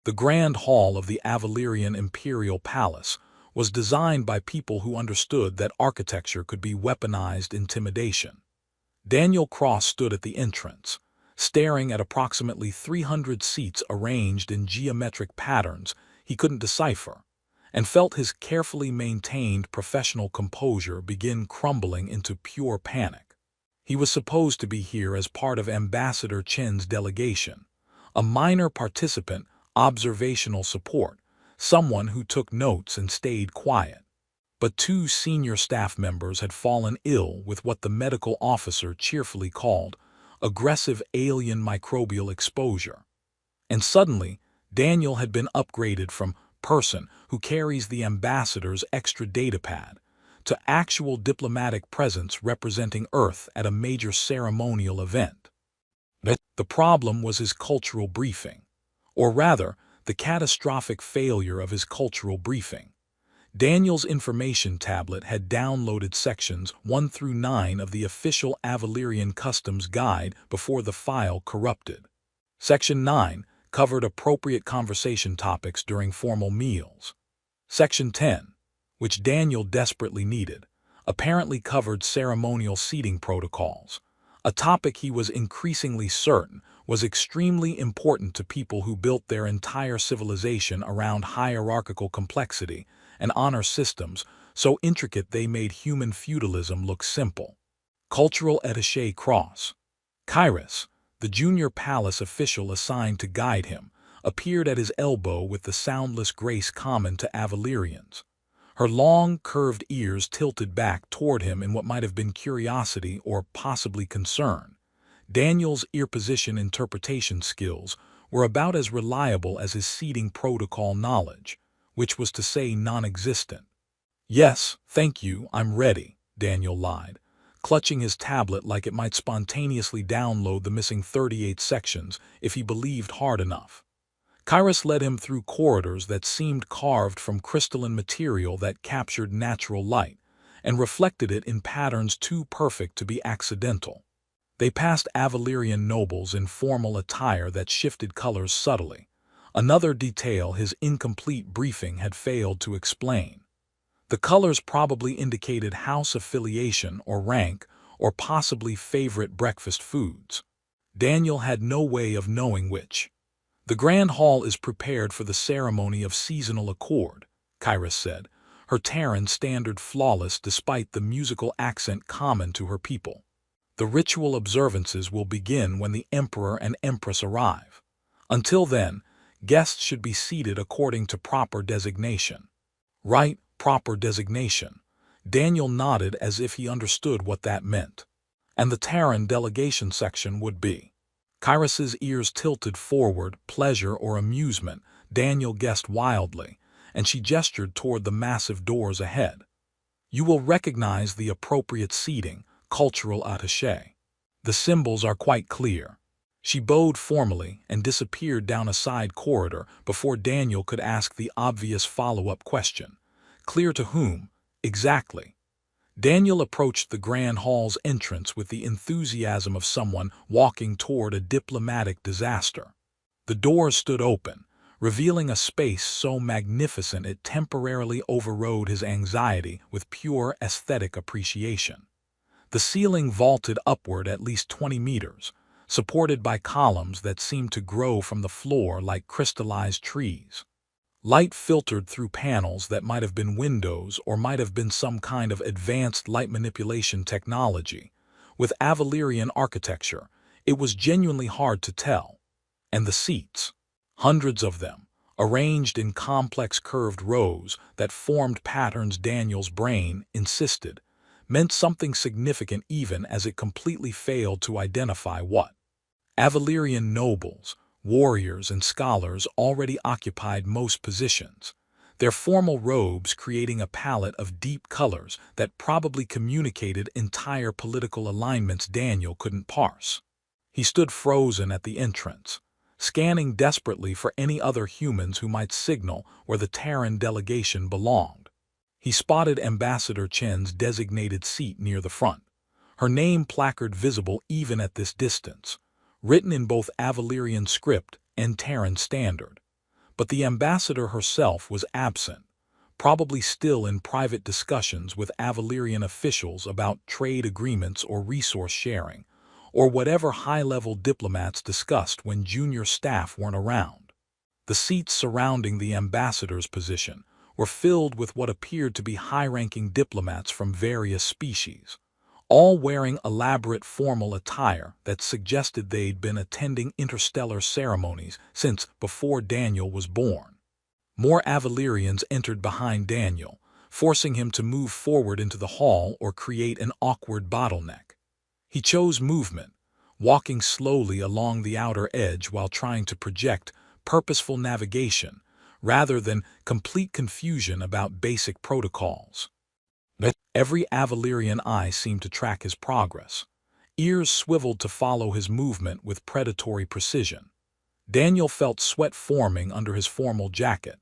The Grand Hall of the Avalerian Imperial Palace was designed by people who understood that architecture could be weaponized intimidation. Daniel Cross stood at the entrance, staring at approximately 300 seats arranged in geometric patterns he couldn't decipher, and felt his carefully maintained professional composure begin crumbling into pure panic. He was supposed to be here as part of Ambassador Chen's delegation, a minor participant, observational support, someone who took notes and stayed quiet. But two senior staff members had fallen ill with what the medical officer cheerfully called aggressive alien microbial exposure. And suddenly, Daniel had been upgraded from person who carries the ambassador's extra datapad to actual diplomatic presence representing Earth at a major ceremonial event. The problem was his cultural briefing, or rather, the catastrophic failure of his cultural briefing. Daniel's information tablet had downloaded sections 1 through 9 of the official Avalerian Customs Guide before the file corrupted. Section 9 covered appropriate conversation topics during formal meals. Section 10, which Daniel desperately needed, apparently covered ceremonial seating protocols, a topic he was increasingly certain was extremely important to people who built their entire civilization around hierarchical complexity and honor systems so intricate they made human feudalism look simple. Cultural attaché Cross. Kairos, the junior palace official assigned to guide him, appeared at his elbow with the soundless grace common to Avalerians. Her long, curved ears tilted back toward him in what might have been curiosity or possibly concern. Daniel's ear position interpretation skills were about as reliable as his seating protocol knowledge, which was to say non-existent. "Yes, thank you, I'm ready," Daniel lied, clutching his tablet like it might spontaneously download the missing 38 sections if he believed hard enough. Kairos led him through corridors that seemed carved from crystalline material that captured natural light and reflected it in patterns too perfect to be accidental. They passed Avalerian nobles in formal attire that shifted colors subtly, another detail his incomplete briefing had failed to explain. The colors probably indicated house affiliation or rank or possibly favorite breakfast foods. Daniel had no way of knowing which. "The Grand Hall is prepared for the ceremony of seasonal accord," Kairos said, her Terran standard flawless despite the musical accent common to her people. "The ritual observances will begin when the Emperor and Empress arrive. Until then, guests should be seated according to proper designation." "Right, proper designation." Daniel nodded as if he understood what that meant. "And the Terran delegation section would be?" Kairos's ears tilted forward, pleasure or amusement, Daniel guessed wildly, and she gestured toward the massive doors ahead. "You will recognize the appropriate seating, cultural attaché. The symbols are quite clear." She bowed formally and disappeared down a side corridor before Daniel could ask the obvious follow-up question. Clear to whom, exactly? Daniel approached the Grand Hall's entrance with the enthusiasm of someone walking toward a diplomatic disaster. The doors stood open, revealing a space so magnificent it temporarily overrode his anxiety with pure aesthetic appreciation. The ceiling vaulted upward at least 20 meters, supported by columns that seemed to grow from the floor like crystallized trees. Light filtered through panels that might have been windows or might have been some kind of advanced light manipulation technology. With Avalerian architecture, it was genuinely hard to tell. And the seats, hundreds of them, arranged in complex curved rows that formed patterns Daniel's brain insisted, meant something significant even as it completely failed to identify what. Avalerian nobles, warriors and scholars already occupied most positions, their formal robes creating a palette of deep colors that probably communicated entire political alignments Daniel couldn't parse. He stood frozen at the entrance, scanning desperately for any other humans who might signal where the Terran delegation belonged. He spotted Ambassador Chen's designated seat near the front, her name placard visible even at this distance, written in both Avalerian script and Terran standard. but the ambassador herself was absent, probably still in private discussions with Avalerian officials about trade agreements or resource sharing, or whatever high-level diplomats discussed when junior staff weren't around. The seats surrounding the ambassador's position were filled with what appeared to be high-ranking diplomats from various species, all wearing elaborate formal attire that suggested they'd been attending interstellar ceremonies since before Daniel was born. More Avalerians entered behind Daniel, forcing him to move forward into the hall or create an awkward bottleneck. He chose movement, walking slowly along the outer edge while trying to project purposeful navigation rather than complete confusion about basic protocols. Every Avalerian eye seemed to track his progress. Ears swiveled to follow his movement with predatory precision. Daniel felt sweat forming under his formal jacket.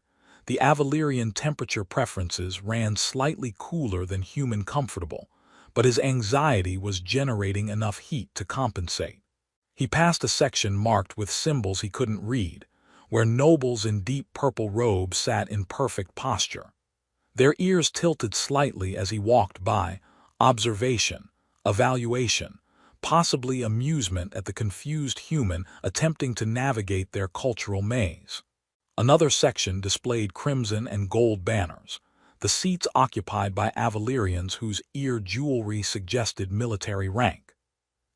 The Avalerian temperature preferences ran slightly cooler than human comfortable, but his anxiety was generating enough heat to compensate. He passed a section marked with symbols he couldn't read, where nobles in deep purple robes sat in perfect posture. Their ears tilted slightly as he walked by, observation, evaluation, possibly amusement at the confused human attempting to navigate their cultural maze. Another section displayed crimson and gold banners, the seats occupied by Avalerians whose ear jewelry suggested military rank.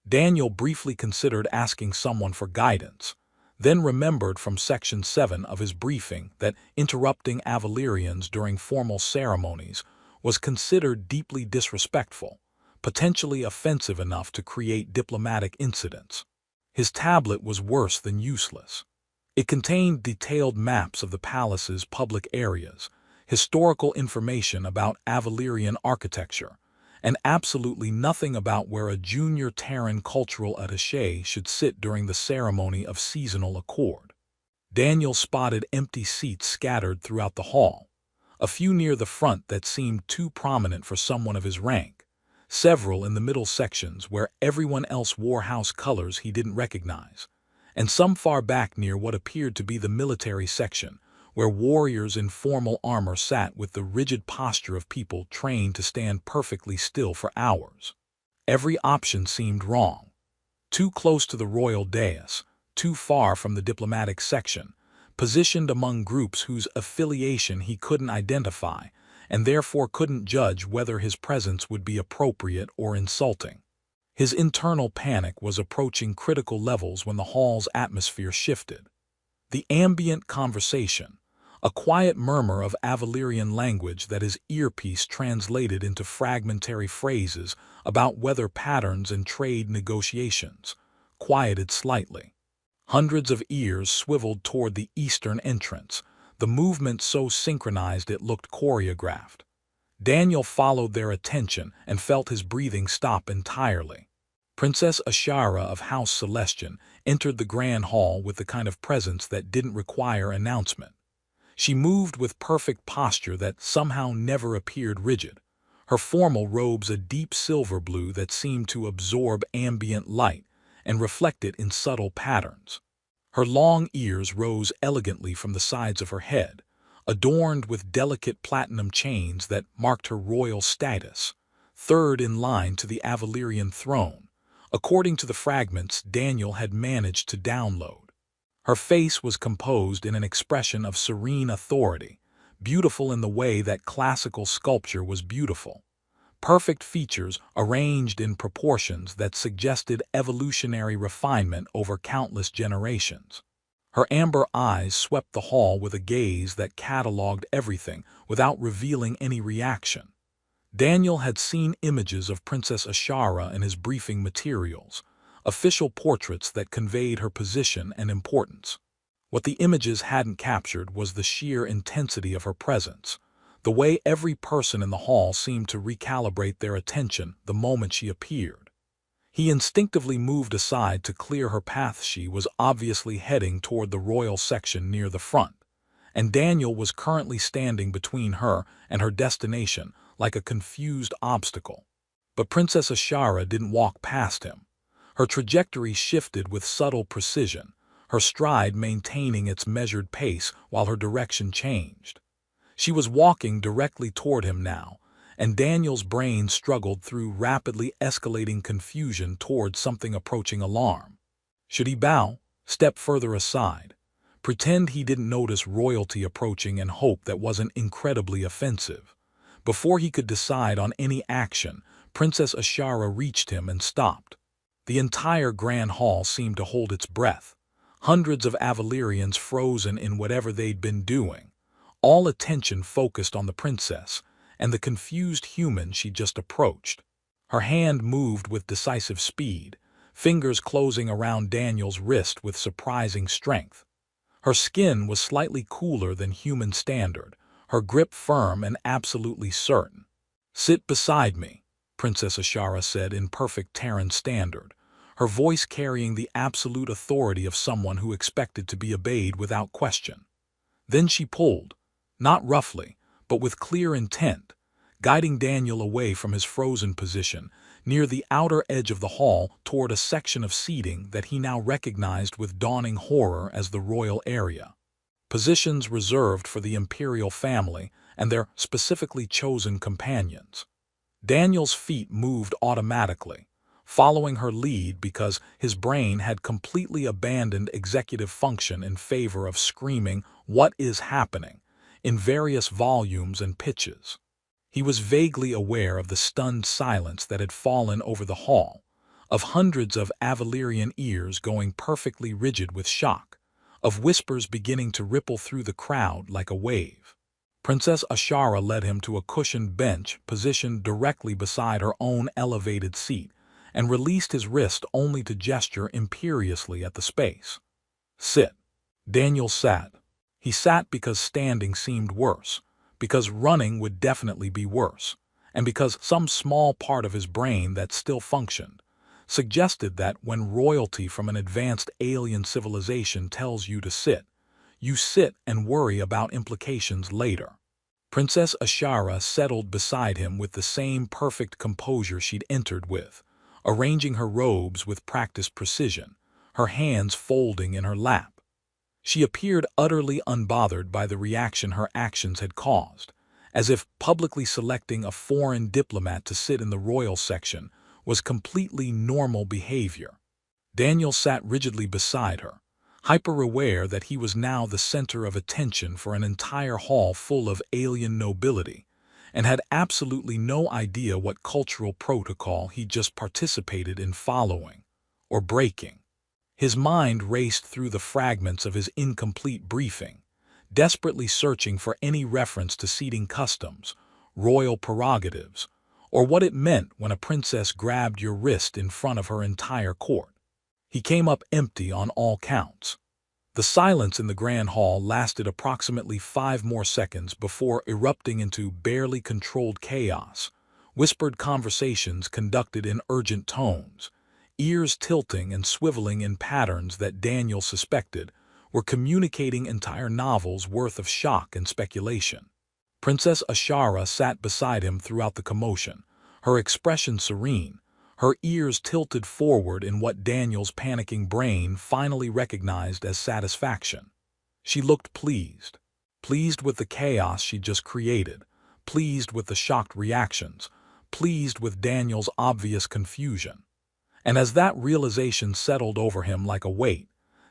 Daniel briefly considered asking someone for guidance, then remembered from Section 7 of his briefing that interrupting Avalerians during formal ceremonies was considered deeply disrespectful, potentially offensive enough to create diplomatic incidents. His tablet was worse than useless. It contained detailed maps of the palace's public areas, historical information about Avalerian architecture, and absolutely nothing about where a junior Terran cultural attaché should sit during the ceremony of seasonal accord. Daniel spotted empty seats scattered throughout the hall, a few near the front that seemed too prominent for someone of his rank, several in the middle sections where everyone else wore house colors he didn't recognize, and some far back near what appeared to be the military section, where warriors in formal armor sat with the rigid posture of people trained to stand perfectly still for hours. Every option seemed wrong. Too close to the royal dais, too far from the diplomatic section, positioned among groups whose affiliation he couldn't identify, and therefore couldn't judge whether his presence would be appropriate or insulting. His internal panic was approaching critical levels when the hall's atmosphere shifted. The ambient conversation, a quiet murmur of Avalerian language that his earpiece translated into fragmentary phrases about weather patterns and trade negotiations, quieted slightly. Hundreds of ears swiveled toward the eastern entrance, the movement so synchronized it looked choreographed. Daniel followed their attention and felt his breathing stop entirely. Princess Ashara of House Celestian entered the grand hall with the kind of presence that didn't require announcement. She moved with perfect posture that somehow never appeared rigid, her formal robes a deep silver blue that seemed to absorb ambient light and reflect it in subtle patterns. Her long ears rose elegantly from the sides of her head, adorned with delicate platinum chains that marked her royal status, third in line to the Avalerian throne, according to the fragments Daniel had managed to download. Her face was composed in an expression of serene authority, beautiful in the way that classical sculpture was beautiful. Perfect features arranged in proportions that suggested evolutionary refinement over countless generations. Her amber eyes swept the hall with a gaze that catalogued everything without revealing any reaction. Daniel had seen images of Princess Ashara in his briefing materials, official portraits that conveyed her position and importance. What the images hadn't captured was the sheer intensity of her presence, the way every person in the hall seemed to recalibrate their attention the moment she appeared. He instinctively moved aside to clear her path. She was obviously heading toward the royal section near the front, and Daniel was currently standing between her and her destination like a confused obstacle. But Princess Ashara didn't walk past him. Her trajectory shifted with subtle precision, her stride maintaining its measured pace while her direction changed. She was walking directly toward him now, and Daniel's brain struggled through rapidly escalating confusion toward something approaching alarm. Should he bow, step further aside, pretend he didn't notice royalty approaching and hope that wasn't incredibly offensive? Before he could decide on any action, Princess Ashara reached him and stopped. The entire grand hall seemed to hold its breath, hundreds of Avalirians frozen in whatever they'd been doing, all attention focused on the princess and the confused human she just approached. Her hand moved with decisive speed, fingers closing around Daniel's wrist with surprising strength. Her skin was slightly cooler than human standard, her grip firm and absolutely certain. "Sit beside me," Princess Ashara said in perfect Terran standard, her voice carrying the absolute authority of someone who expected to be obeyed without question. Then she pulled, not roughly, but with clear intent, guiding Daniel away from his frozen position near the outer edge of the hall toward a section of seating that he now recognized with dawning horror as the royal area. Positions reserved for the imperial family and their specifically chosen companions. Daniel's feet moved automatically, following her lead because his brain had completely abandoned executive function in favor of screaming, "What is happening?" in various volumes and pitches. He was vaguely aware of the stunned silence that had fallen over the hall, of hundreds of Avalirian ears going perfectly rigid with shock, of whispers beginning to ripple through the crowd like a wave. Princess Ashara led him to a cushioned bench positioned directly beside her own elevated seat and released his wrist only to gesture imperiously at the space. "Sit." Daniel sat. He sat because standing seemed worse, because running would definitely be worse, and because some small part of his brain that still functioned suggested that when royalty from an advanced alien civilization tells you to sit, you sit and worry about implications later. Princess Ashara settled beside him with the same perfect composure she'd entered with, arranging her robes with practiced precision, her hands folding in her lap. She appeared utterly unbothered by the reaction her actions had caused, as if publicly selecting a foreign diplomat to sit in the royal section was completely normal behavior. Daniel sat rigidly beside her, hyper-aware that he was now the center of attention for an entire hall full of alien nobility, and had absolutely no idea what cultural protocol he just participated in following, or breaking. His mind raced through the fragments of his incomplete briefing, desperately searching for any reference to seating customs, royal prerogatives, or what it meant when a princess grabbed your wrist in front of her entire court. He came up empty on all counts. The silence in the grand hall lasted approximately 5 more seconds before erupting into barely controlled chaos, whispered conversations conducted in urgent tones, ears tilting and swiveling in patterns that Daniel suspected were communicating entire novels worth of shock and speculation. Princess Ashara sat beside him throughout the commotion, her expression serene, her ears tilted forward in what Daniel's panicking brain finally recognized as satisfaction. She looked pleased. Pleased with the chaos she'd just created, pleased with the shocked reactions, pleased with Daniel's obvious confusion. And as that realization settled over him like a weight,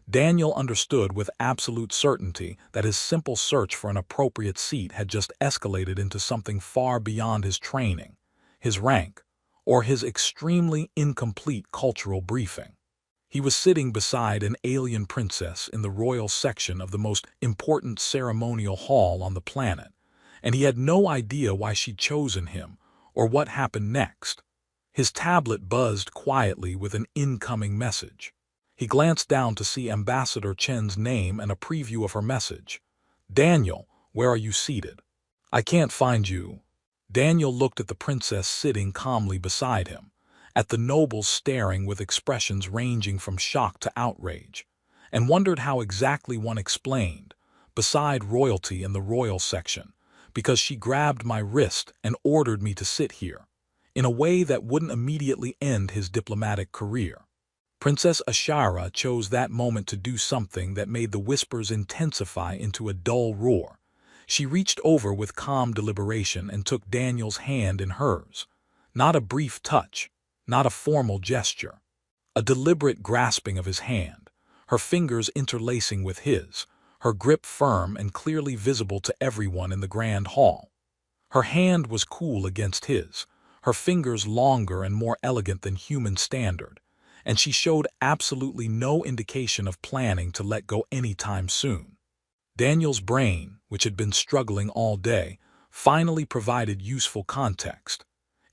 Daniel understood with absolute certainty that his simple search for an appropriate seat had just escalated into something far beyond his training, his rank, or his extremely incomplete cultural briefing. He was sitting beside an alien princess in the royal section of the most important ceremonial hall on the planet, and he had no idea why she'd chosen him or what happened next. His tablet buzzed quietly with an incoming message. He glanced down to see Ambassador Chen's name and a preview of her message. "Daniel, where are you seated?" "I can't find you." Daniel looked at the princess sitting calmly beside him, at the nobles staring with expressions ranging from shock to outrage, and wondered how exactly one explained, beside royalty in the royal section, because she grabbed my wrist and ordered me to sit here, in a way that wouldn't immediately end his diplomatic career. Princess Ashara chose that moment to do something that made the whispers intensify into a dull roar. She reached over with calm deliberation and took Daniel's hand in hers. Not a brief touch, not a formal gesture. A deliberate grasping of his hand, her fingers interlacing with his, her grip firm and clearly visible to everyone in the grand hall. Her hand was cool against his, her fingers longer and more elegant than human standard, and she showed absolutely no indication of planning to let go anytime soon. Daniel's brain, which had been struggling all day, finally provided useful context.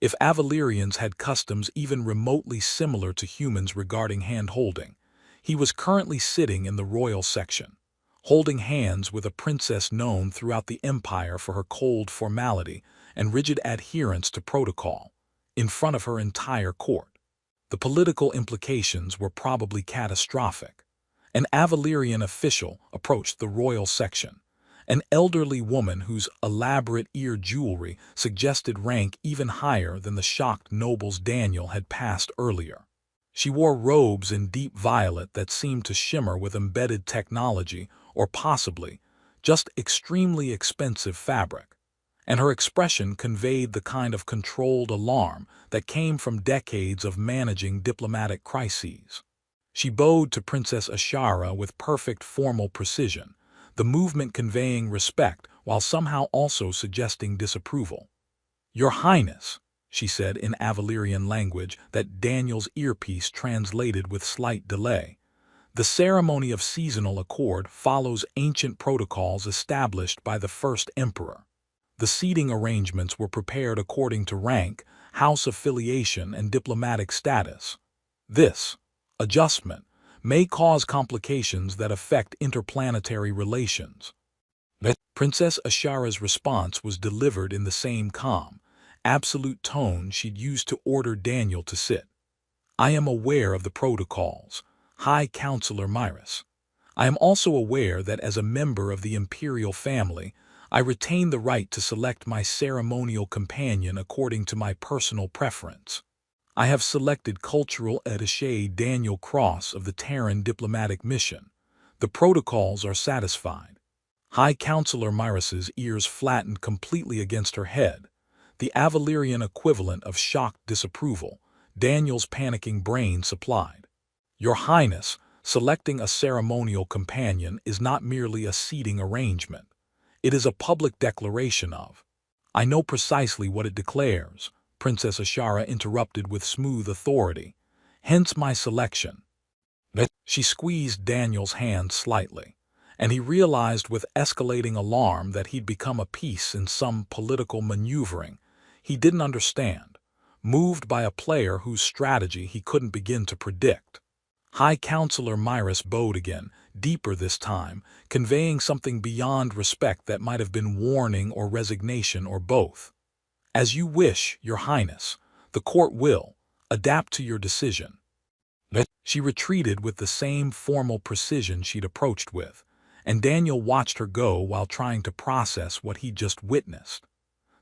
If Avalerians had customs even remotely similar to humans regarding hand-holding, he was currently sitting in the royal section, holding hands with a princess known throughout the empire for her cold formality and rigid adherence to protocol, in front of her entire court. The political implications were probably catastrophic. An Avalerian official approached the royal section, an elderly woman whose elaborate ear jewelry suggested rank even higher than the shocked nobles Daniel had passed earlier. She wore robes in deep violet that seemed to shimmer with embedded technology or possibly just extremely expensive fabric, and her expression conveyed the kind of controlled alarm that came from decades of managing diplomatic crises. She bowed to Princess Ashara with perfect formal precision, the movement conveying respect while somehow also suggesting disapproval. "Your Highness," she said in Avalerian language that Daniel's earpiece translated with slight delay, "the ceremony of seasonal accord follows ancient protocols established by the first emperor. The seating arrangements were prepared according to rank, house affiliation, and diplomatic status. This adjustment may cause complications that affect interplanetary relations." Princess Ashara's response was delivered in the same calm, absolute tone she'd used to order Daniel to sit. "I am aware of the protocols, High Counselor Myrus. I am also aware that as a member of the imperial family, I retain the right to select my ceremonial companion according to my personal preference. I have selected cultural attaché Daniel Cross of the Terran diplomatic mission. The protocols are satisfied." High Counselor Myrus's ears flattened completely against her head, the Avalerian equivalent of shocked disapproval, Daniel's panicking brain supplied. "Your Highness, selecting a ceremonial companion is not merely a seating arrangement. It is a public declaration of—" "I know precisely what it declares," Princess Ashara interrupted with smooth authority. "Hence my selection." She squeezed Daniel's hand slightly, and he realized with escalating alarm that he'd become a piece in some political maneuvering he didn't understand, moved by a player whose strategy he couldn't begin to predict. High Counselor Myrus bowed again, deeper this time, conveying something beyond respect that might have been warning or resignation or both. "As you wish, Your Highness. The court will adapt to your decision." She retreated with the same formal precision she'd approached with, and Daniel watched her go while trying to process what he'd just witnessed.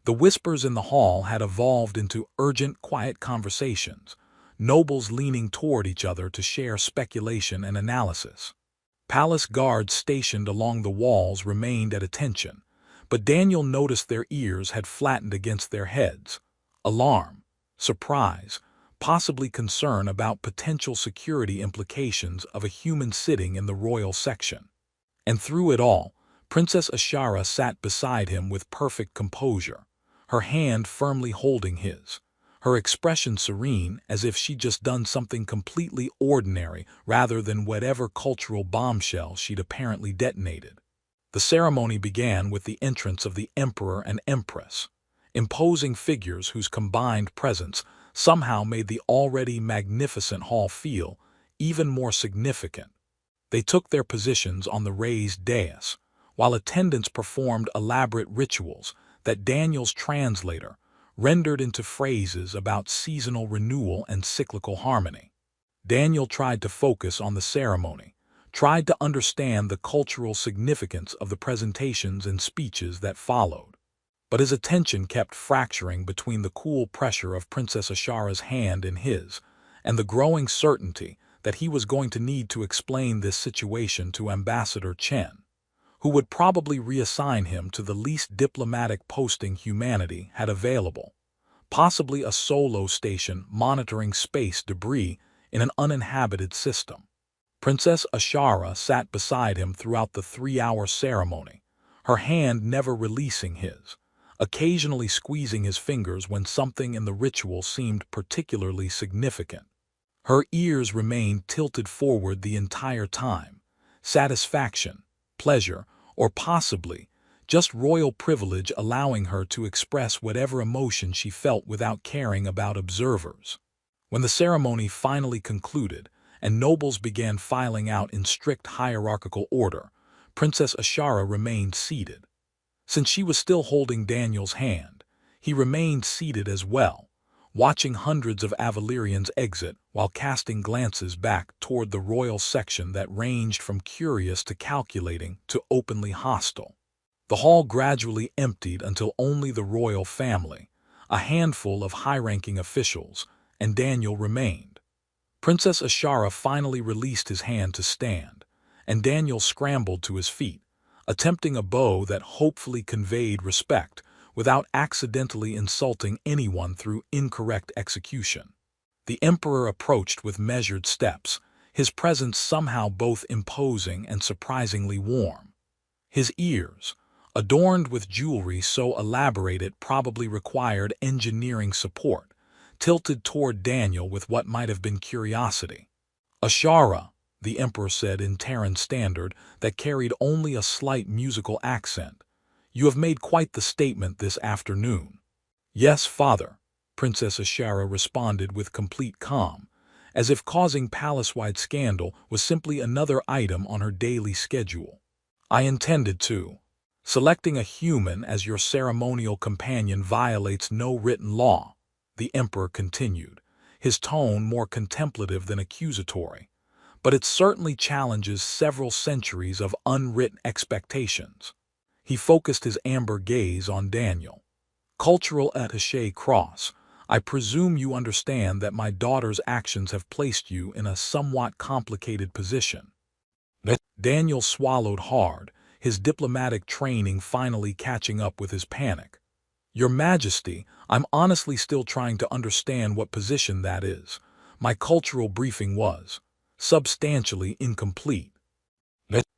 The whispers in the hall had evolved into urgent, quiet conversations, nobles leaning toward each other to share speculation and analysis. Palace guards stationed along the walls remained at attention, but Daniel noticed their ears had flattened against their heads. Alarm, surprise, possibly concern about potential security implications of a human sitting in the royal section. And through it all, Princess Ashara sat beside him with perfect composure, her hand firmly holding his, her expression serene as if she'd just done something completely ordinary rather than whatever cultural bombshell she'd apparently detonated. The ceremony began with the entrance of the Emperor and Empress, imposing figures whose combined presence somehow made the already magnificent hall feel even more significant. They took their positions on the raised dais, while attendants performed elaborate rituals that Daniel's translator rendered into phrases about seasonal renewal and cyclical harmony. Daniel tried to focus on the ceremony, tried to understand the cultural significance of the presentations and speeches that followed. But his attention kept fracturing between the cool pressure of Princess Ashara's hand in his and the growing certainty that he was going to need to explain this situation to Ambassador Chen, who would probably reassign him to the least diplomatic posting humanity had available, possibly a solo station monitoring space debris in an uninhabited system. Princess Ashara sat beside him throughout the 3-hour ceremony, her hand never releasing his, occasionally squeezing his fingers when something in the ritual seemed particularly significant. Her ears remained tilted forward the entire time, satisfaction, pleasure, or possibly just royal privilege allowing her to express whatever emotion she felt without caring about observers. When the ceremony finally concluded and nobles began filing out in strict hierarchical order, Princess Ashara remained seated. Since she was still holding Daniel's hand, he remained seated as well, watching hundreds of Avalirians exit while casting glances back toward the royal section that ranged from curious to calculating to openly hostile. The hall gradually emptied until only the royal family, a handful of high-ranking officials, and Daniel remained. Princess Ashara finally released his hand to stand, and Daniel scrambled to his feet, attempting a bow that hopefully conveyed respect without accidentally insulting anyone through incorrect execution. The emperor approached with measured steps, his presence somehow both imposing and surprisingly warm. His ears, adorned with jewelry so elaborate it probably required engineering support, tilted toward Daniel with what might have been curiosity. "Ashara," the emperor said in Terran standard that carried only a slight musical accent, "you have made quite the statement this afternoon." "Yes, father," Princess Ashara responded with complete calm, as if causing palace-wide scandal was simply another item on her daily schedule. "I intended to. Selecting a human as your ceremonial companion violates no written law," the emperor continued, his tone more contemplative than accusatory, "but it certainly challenges several centuries of unwritten expectations." He focused his amber gaze on Daniel. "Cultural attaché Cross, I presume you understand that my daughter's actions have placed you in a somewhat complicated position." Daniel swallowed hard, his diplomatic training finally catching up with his panic. "Your Majesty, I'm honestly still trying to understand what position that is. My cultural briefing was substantially incomplete."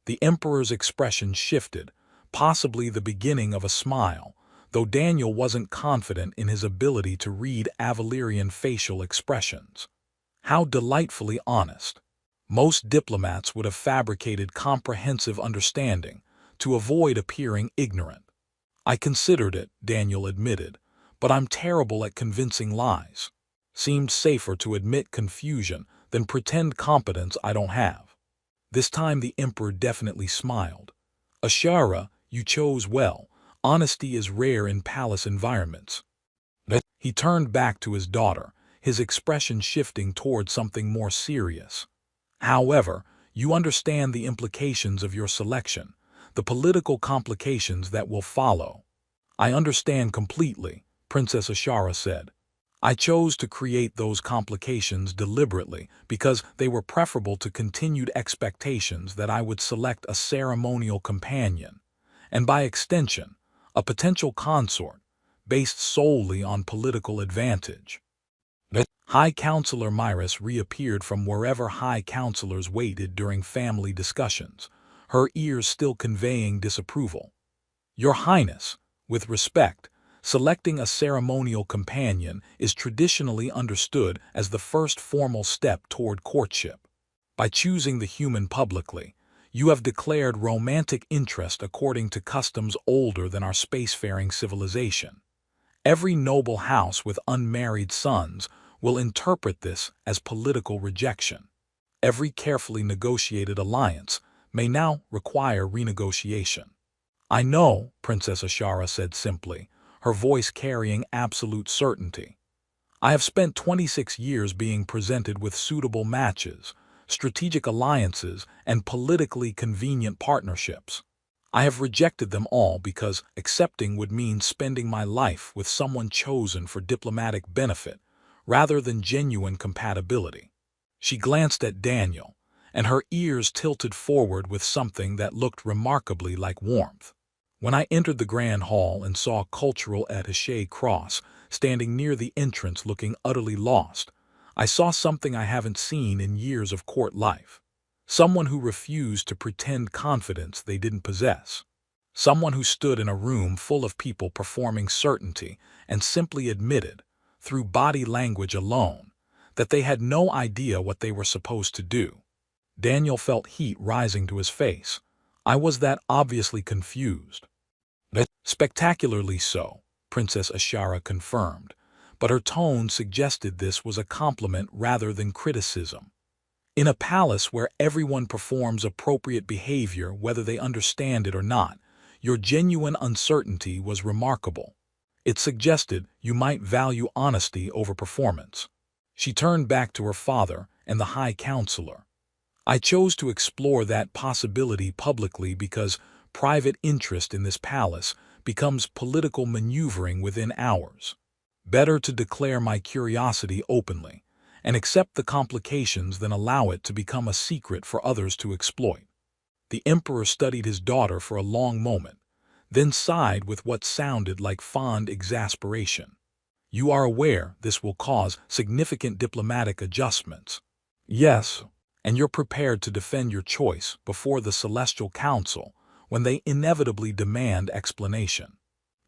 The emperor's expression shifted, possibly the beginning of a smile, though Daniel wasn't confident in his ability to read Avalirian facial expressions. How delightfully honest. Most diplomats would have fabricated comprehensive understanding to avoid appearing ignorant. "I considered it," Daniel admitted, "but I'm terrible at convincing lies. Seemed safer to admit confusion than pretend competence I don't have." This time the emperor definitely smiled. "Ashara, you chose well. Honesty is rare in palace environments." He turned back to his daughter, his expression shifting toward something more serious. "However, you understand the implications of your selection, the political complications that will follow." "I understand completely," Princess Ashara said. "I chose to create those complications deliberately because they were preferable to continued expectations that I would select a ceremonial companion, and by extension, a potential consort, based solely on political advantage." High Counselor Myris reappeared from wherever High Counselors waited during family discussions, her ears still conveying disapproval. "Your Highness, with respect, selecting a ceremonial companion is traditionally understood as the first formal step toward courtship. By choosing the human publicly, you have declared romantic interest according to customs older than our spacefaring civilization. Every noble house with unmarried sons will interpret this as political rejection. Every carefully negotiated alliance may now require renegotiation." "I know," Princess Ashara said simply, her voice carrying absolute certainty. "I have spent 26 years being presented with suitable matches, strategic alliances, and politically convenient partnerships. I have rejected them all because accepting would mean spending my life with someone chosen for diplomatic benefit rather than genuine compatibility. She glanced at Daniel, and her ears tilted forward with something that looked remarkably like warmth. When I entered the grand hall and saw cultural attaché Cross standing near the entrance looking utterly lost, I saw something I haven't seen in years of court life. Someone who refused to pretend confidence they didn't possess. Someone who stood in a room full of people performing certainty and simply admitted, through body language alone, that they had no idea what they were supposed to do. Daniel felt heat rising to his face. I was that obviously confused. Spectacularly so, Princess Ashara confirmed, but her tone suggested this was a compliment rather than criticism. In a palace where everyone performs appropriate behavior whether they understand it or not, your genuine uncertainty was remarkable. It suggested you might value honesty over performance. She turned back to her father and the High Counselor. I chose to explore that possibility publicly because private interest in this palace becomes political maneuvering within hours. Better to declare my curiosity openly and accept the complications than allow it to become a secret for others to exploit. The emperor studied his daughter for a long moment, then sighed with what sounded like fond exasperation. You are aware this will cause significant diplomatic adjustments. Yes, and you're prepared to defend your choice before the Celestial Council when they inevitably demand explanation.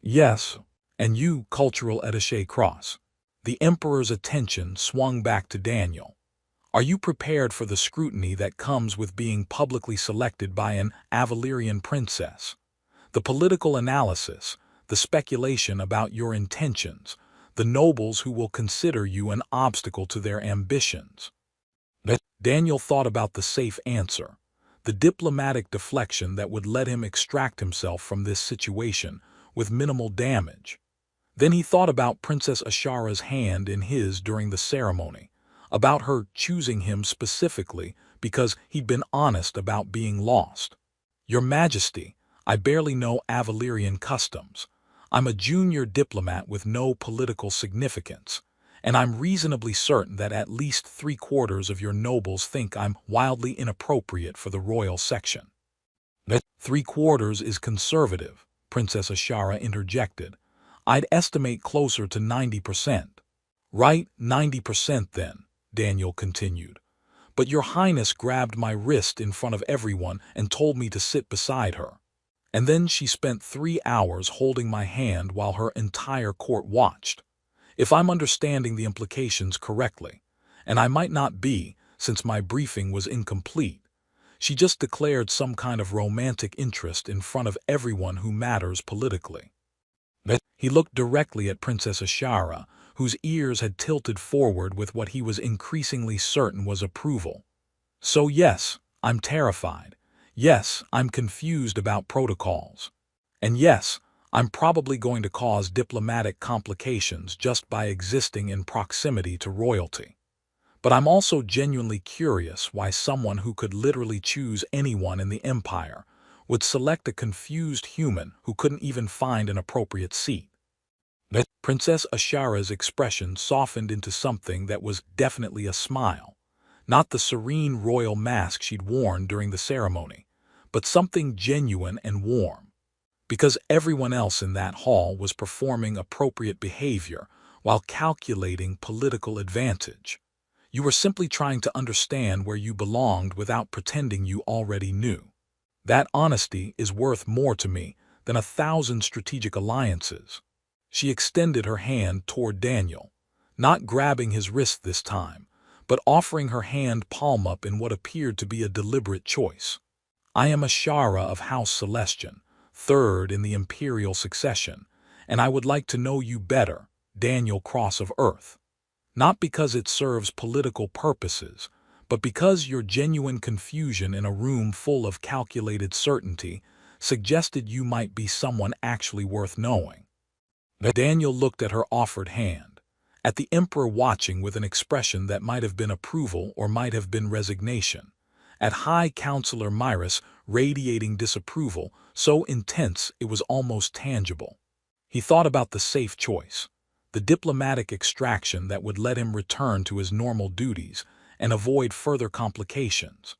Yes, and you, cultural attaché Cross. The emperor's attention swung back to Daniel. Are you prepared for the scrutiny that comes with being publicly selected by an Avalerian princess? The political analysis, the speculation about your intentions, the nobles who will consider you an obstacle to their ambitions. Daniel thought about the safe answer, the diplomatic deflection that would let him extract himself from this situation with minimal damage. Then he thought about Princess Ashara's hand in his during the ceremony, about her choosing him specifically because he'd been honest about being lost. Your Majesty, I barely know Avalerian customs. I'm a junior diplomat with no political significance, and I'm reasonably certain that at least 3/4 of your nobles think I'm wildly inappropriate for the royal section. 3/4 is conservative, Princess Ashara interjected. I'd estimate closer to 90%. Right, 90% then, Daniel continued. But your Highness grabbed my wrist in front of everyone and told me to sit beside her. And then she spent 3 hours holding my hand while her entire court watched. If I'm understanding the implications correctly, and I might not be since my briefing was incomplete, she just declared some kind of romantic interest in front of everyone who matters politically. He looked directly at Princess Ashara, whose ears had tilted forward with what he was increasingly certain was approval. So yes, I'm terrified. Yes, I'm confused about protocols. And yes, I'm probably going to cause diplomatic complications just by existing in proximity to royalty. But I'm also genuinely curious why someone who could literally choose anyone in the empire would select a confused human who couldn't even find an appropriate seat. Princess Ashara's expression softened into something that was definitely a smile, not the serene royal mask she'd worn during the ceremony, but something genuine and warm. Because everyone else in that hall was performing appropriate behavior while calculating political advantage. You were simply trying to understand where you belonged without pretending you already knew. That honesty is worth more to me than 1,000 strategic alliances. She extended her hand toward Daniel, not grabbing his wrist this time, but offering her hand palm up in what appeared to be a deliberate choice. I am Ashara of House Celestian, third in the imperial succession, and I would like to know you better, Daniel Cross of Earth. Not because it serves political purposes, but because your genuine confusion in a room full of calculated certainty suggested you might be someone actually worth knowing. Daniel looked at her offered hand, at the emperor watching with an expression that might have been approval or might have been resignation, at High Counselor Myrus radiating disapproval so intense it was almost tangible. He thought about the safe choice, the diplomatic extraction that would let him return to his normal duties, and avoid further complications.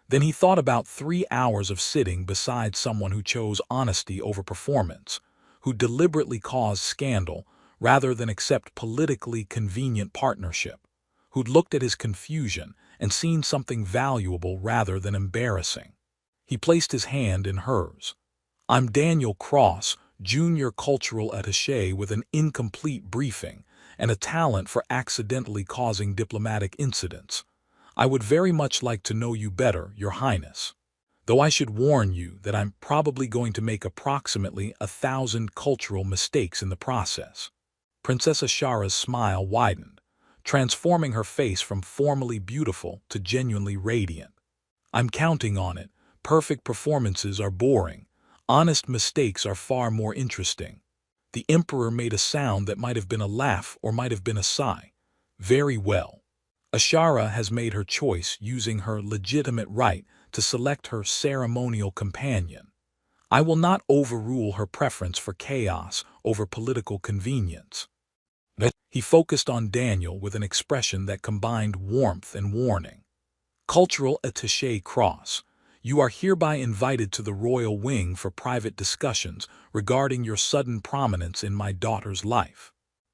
Then he thought about 3 hours of sitting beside someone who chose honesty over performance, who deliberately caused scandal rather than accept politically convenient partnership, who'd looked at his confusion and seen something valuable rather than embarrassing. He placed his hand in hers. "I'm Daniel Cross, junior cultural attaché with an incomplete briefing and a talent for accidentally causing diplomatic incidents. I would very much like to know you better, Your Highness. Though I should warn you that I'm probably going to make approximately 1,000 cultural mistakes in the process." Princess Ashara's smile widened, transforming her face from formally beautiful to genuinely radiant. "I'm counting on it. Perfect performances are boring. Honest mistakes are far more interesting." The Emperor made a sound that might have been a laugh or might have been a sigh. "Very well. Ashara has made her choice using her legitimate right to select her ceremonial companion. I will not overrule her preference for chaos over political convenience." He focused on Daniel with an expression that combined warmth and warning. "Cultural attaché Cross, you are hereby invited to the royal wing for private discussions regarding your sudden prominence in my daughter's life.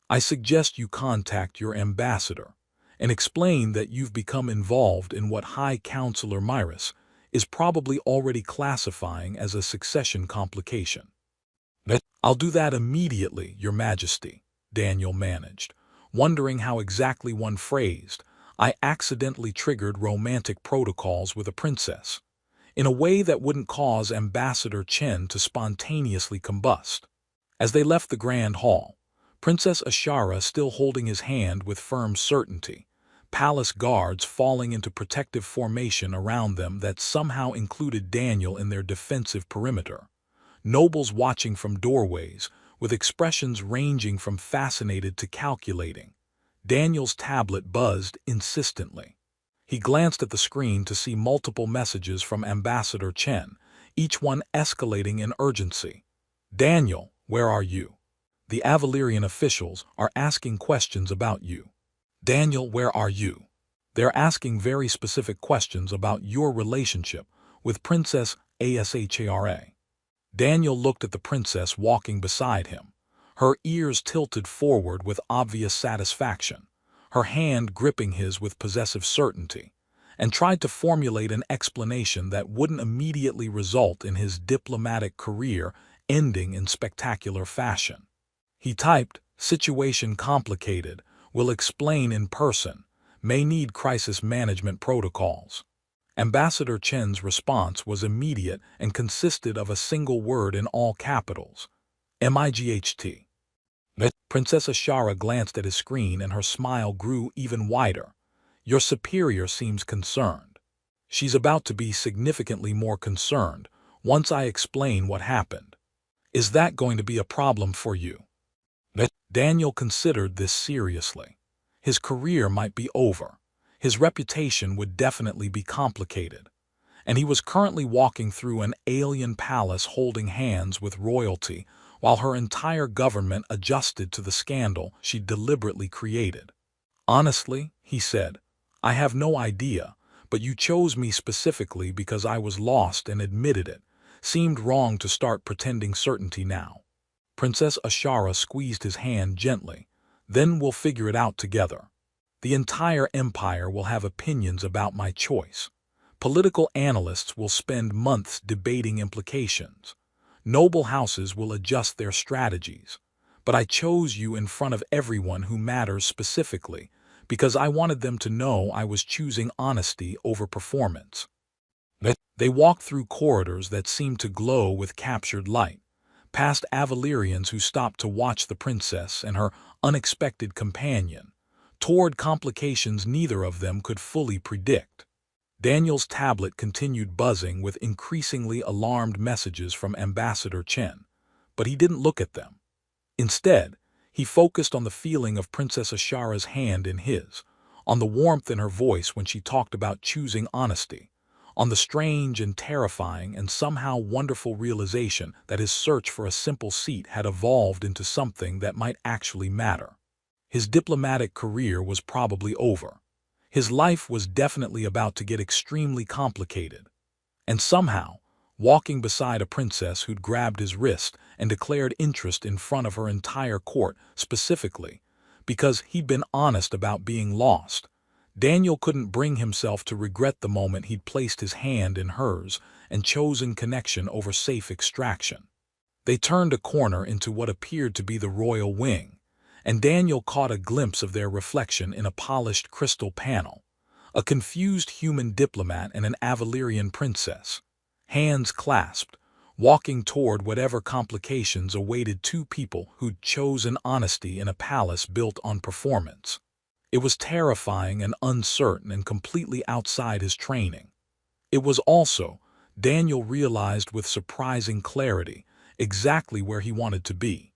I suggest you contact your ambassador and explain that you've become involved in what High Counselor Myrus is probably already classifying as a succession complication." "I'll do that immediately, Your Majesty," Daniel managed, wondering how exactly one phrased, "I accidentally triggered romantic protocols with a princess," in a way that wouldn't cause Ambassador Chen to spontaneously combust. As they left the grand hall, Princess Ashara still holding his hand with firm certainty, palace guards falling into protective formation around them that somehow included Daniel in their defensive perimeter, nobles watching from doorways, with expressions ranging from fascinated to calculating. Daniel's tablet buzzed insistently. He glanced at the screen to see multiple messages from Ambassador Chen, each one escalating in urgency. "Daniel, where are you? The Avalerian officials are asking questions about you. Daniel, where are you? They're asking very specific questions about your relationship with Princess Ashara." Daniel looked at the princess walking beside him, her ears tilted forward with obvious satisfaction, her hand gripping his with possessive certainty, and tried to formulate an explanation that wouldn't immediately result in his diplomatic career ending in spectacular fashion. He typed, "Situation complicated, will explain in person, may need crisis management protocols." Ambassador Chen's response was immediate and consisted of a single word in all capitals: MIGHT. Princess Ashara glanced at his screen and her smile grew even wider. "Your superior seems concerned. She's about to be significantly more concerned once I explain what happened. Is that going to be a problem for you?" Daniel considered this seriously. His career might be over. His reputation would definitely be complicated. And he was currently walking through an alien palace holding hands with royalty while her entire government adjusted to the scandal she deliberately created. "Honestly," he said, "I have no idea, but you chose me specifically because I was lost and admitted it. Seemed wrong to start pretending certainty now." Princess Ashara squeezed his hand gently. "Then we'll figure it out together. The entire empire will have opinions about my choice. Political analysts will spend months debating implications. Noble houses will adjust their strategies. But I chose you in front of everyone who matters specifically because I wanted them to know I was choosing honesty over performance." They walked through corridors that seemed to glow with captured light, past Avalerians who stopped to watch the princess and her unexpected companion, toward complications neither of them could fully predict. Daniel's tablet continued buzzing with increasingly alarmed messages from Ambassador Chen, but he didn't look at them. Instead, he focused on the feeling of Princess Ashara's hand in his, on the warmth in her voice when she talked about choosing honesty, on the strange and terrifying and somehow wonderful realization that his search for a simple seat had evolved into something that might actually matter. His diplomatic career was probably over. His life was definitely about to get extremely complicated. And somehow, walking beside a princess who'd grabbed his wrist and declared interest in front of her entire court specifically, because he'd been honest about being lost, Daniel couldn't bring himself to regret the moment he'd placed his hand in hers and chosen connection over safe extraction. They turned a corner into what appeared to be the royal wing, and Daniel caught a glimpse of their reflection in a polished crystal panel, a confused human diplomat and an Avalerian princess, hands clasped, walking toward whatever complications awaited two people who'd chosen honesty in a palace built on performance. It was terrifying and uncertain and completely outside his training. It was also, Daniel realized with surprising clarity, exactly where he wanted to be.